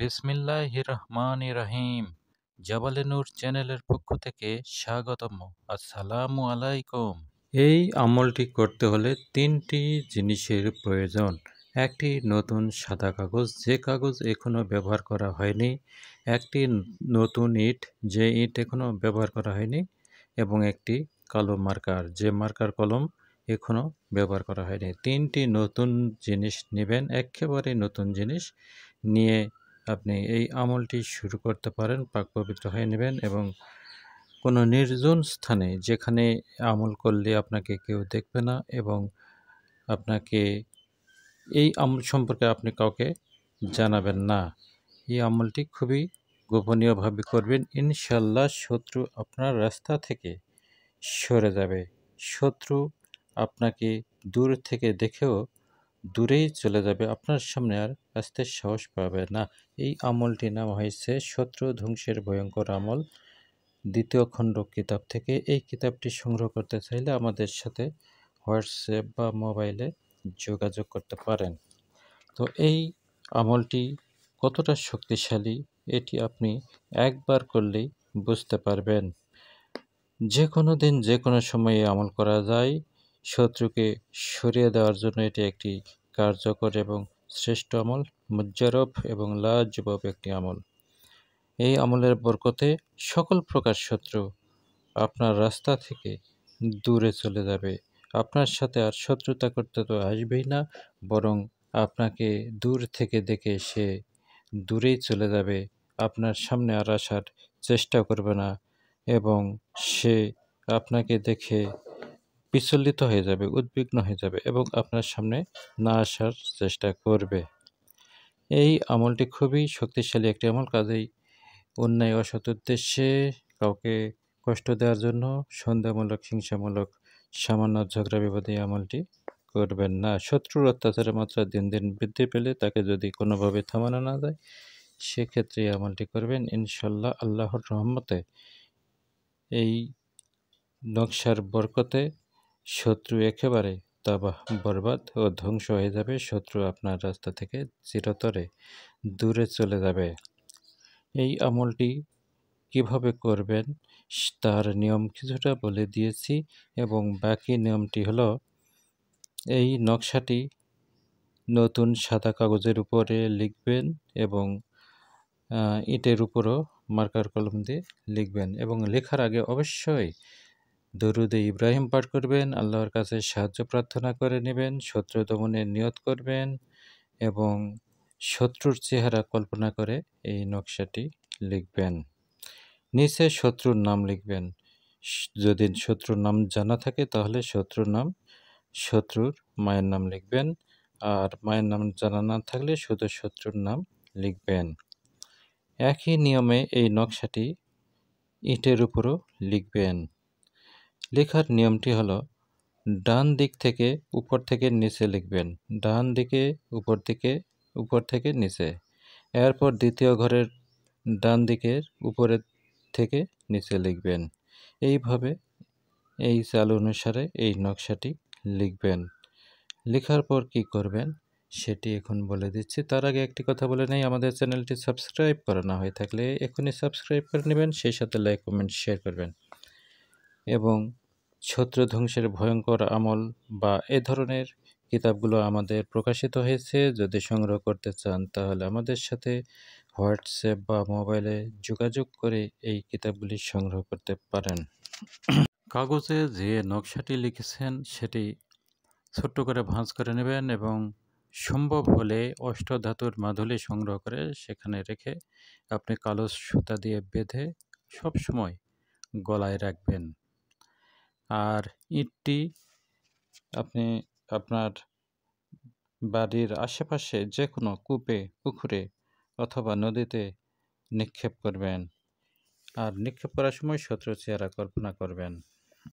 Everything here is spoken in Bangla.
বিসমিল্লাহির রহমানির রহিম। জাবালে নূর চ্যানেলের পক্ষ থেকে স্বাগতম। আসসালামু আলাইকুম। এই আমলটি করতে হলে তিনটি জিনিসের প্রয়োজন। একটি নতুন সাদা কাগজ, যে কাগজ এখনো ব্যবহার করা হয়নি, একটি নতুন ইট, যে ইট এখনো ব্যবহার করা হয়নি, এবং একটি কালো মার্কার, যে মার্কার কলম এখনো ব্যবহার করা হয়নি। তিনটি নতুন জিনিস নেবেন, একেবারে নতুন জিনিস নিয়ে আপনি এই আমলটি শুরু করতে পারেন। পাক পবিত্র হয়ে নেবেন এবং কোনো নির্জন স্থানে, যেখানে আমল করলে আপনাকে কেউ দেখবে না এবং আপনাকে এই আমল সম্পর্কে আপনি কাউকে জানাবেন না। এই আমলটি খুবই গোপনীয়ভাবে করবেন। ইনশাল্লাহ শত্রু আপনার রাস্তা থেকে সরে যাবে। শত্রু আপনাকে দূর থেকে দেখেও দূরেই চলে যাবে, আপনার সামনে আর আসতে সাহস পাবে না। এই আমলটির নাম হয়েছে শত্রু ধ্বংসের ভয়ঙ্কর আমল, দ্বিতীয় খণ্ড কিতাব থেকে। এই কিতাবটি সংগ্রহ করতে চাইলে আমাদের সাথে হোয়াটসঅ্যাপ বা মোবাইলে যোগাযোগ করতে পারেন। তো এই আমলটি কতটা শক্তিশালী এটি আপনি একবার করলেই বুঝতে পারবেন। যে কোনো দিন যে কোনো সময়ে আমল করা যায়। শত্রুকে সরিয়ে দেওয়ার জন্য এটি একটি কার্যকর এবং শ্রেষ্ঠ আমল, মুজাররব এবং লাজবাব একটি আমল। এই আমলের বরকতে সকল প্রকার শত্রু আপনার রাস্তা থেকে দূরে চলে যাবে। আপনার সাথে আর শত্রুতা করতে তো আসবেই না, বরং আপনাকে দূর থেকে দেখে সে দূরেই চলে যাবে, আপনার সামনে আর আসার চেষ্টা করবে না এবং সে আপনাকে দেখে বিচলিত হয়ে যাবে, উদ্বিগ্ন হয়ে যাবে এবং আপনার সামনে না আসার চেষ্টা করবে। এই আমলটি খুবই শক্তিশালী একটি আমল, কাজেই অন্যায় অসৎ উদ্দেশ্যে কাউকে কষ্ট দেওয়ার জন্য সন্দেহমূলক, হিংসামূলক সামান্য ঝগড়া বিবাদে এই আমলটি করবেন না। শত্রুর অত্যাচারের মাত্রা দিন দিন বৃদ্ধি পেলে তাকে যদি কোনোভাবে থামানো না যায়, সেক্ষেত্রে এই আমলটি করবেন। ইনশাল্লাহ আল্লাহর রহমতে এই নকশার বরকতে শত্রু একেবারে তাবাহ, বরবাদ ও ধ্বংস হয়ে যাবে। শত্রু আপনার রাস্তা থেকে চিরতরে দূরে চলে যাবে। এই আমলটি কিভাবে করবেন তার নিয়ম কিছুটা বলে দিয়েছি এবং বাকি নিয়মটি হলো, এই নকশাটি নতুন সাদা কাগজের উপরে লিখবেন এবং ইটের উপরও মার্কার কলম দিয়ে লিখবেন এবং লেখার আগে অবশ্যই দরুদে ইব্রাহিম পাঠ করবেন, আল্লাহর কাছে সাহায্য প্রার্থনা করে নেবেন, শত্রু দমনের নিয়ত করবেন এবং শত্রুর চেহারা কল্পনা করে এই নকশাটি লিখবেন। নিচে শত্রুর নাম লিখবেন। যদি শত্রুর নাম জানা থাকে তাহলে শত্রুর নাম, শত্রুর মায়ের নাম লিখবেন, আর মায়ের নাম জানা না থাকলে শুধু শত্রুর নাম লিখবেন। একই নিয়মে এই নকশাটি ইটের উপরও লিখবেন। লেখার নিয়মটি হলো, ডান দিক থেকে উপর থেকে নিচে লিখবেন, ডান দিকে উপর থেকে নিচে, এরপর দ্বিতীয় ঘরের ডান দিকের উপরের থেকে নিচে লিখবেন। এইভাবে এই চাল অনুসারে এই নকশাটি লিখবেন। লেখার পর কি করবেন সেটি এখন বলে দিচ্ছি। তার আগে একটি কথা বলে নেই, আমাদের চ্যানেলটি সাবস্ক্রাইব করা না হয়ে থাকলে এখনই সাবস্ক্রাইব করে নেবেন, সেই সাথে লাইক, কমেন্ট, শেয়ার করবেন এবং শত্রু ধ্বংসের ভয়ঙ্কর আমল বা এ ধরনের কিতাবগুলো আমাদের প্রকাশিত হয়েছে। যদি সংগ্রহ করতে চান তাহলে আমাদের সাথে হোয়াটসঅ্যাপ বা মোবাইলে যোগাযোগ করে এই কিতাবগুলি সংগ্রহ করতে পারেন। কাগজে যে নকশাটি লিখেছেন সেটি ছোট্ট করে ভাঁজ করে নেবেন এবং সম্ভব হলে অষ্টধাতুর মাদুলি সংগ্রহ করে সেখানে রেখে আপনি কালো সুতা দিয়ে বেঁধে সবসময় গলায় রাখবেন। আর ইটটি আপনি আপনার বাড়ির আশেপাশে যে কোনো কূপে, পুকুরে অথবা নদীতে নিক্ষেপ করবেন। আর নিক্ষেপ করার সময় শত্রু চেহারা কল্পনা করবেন।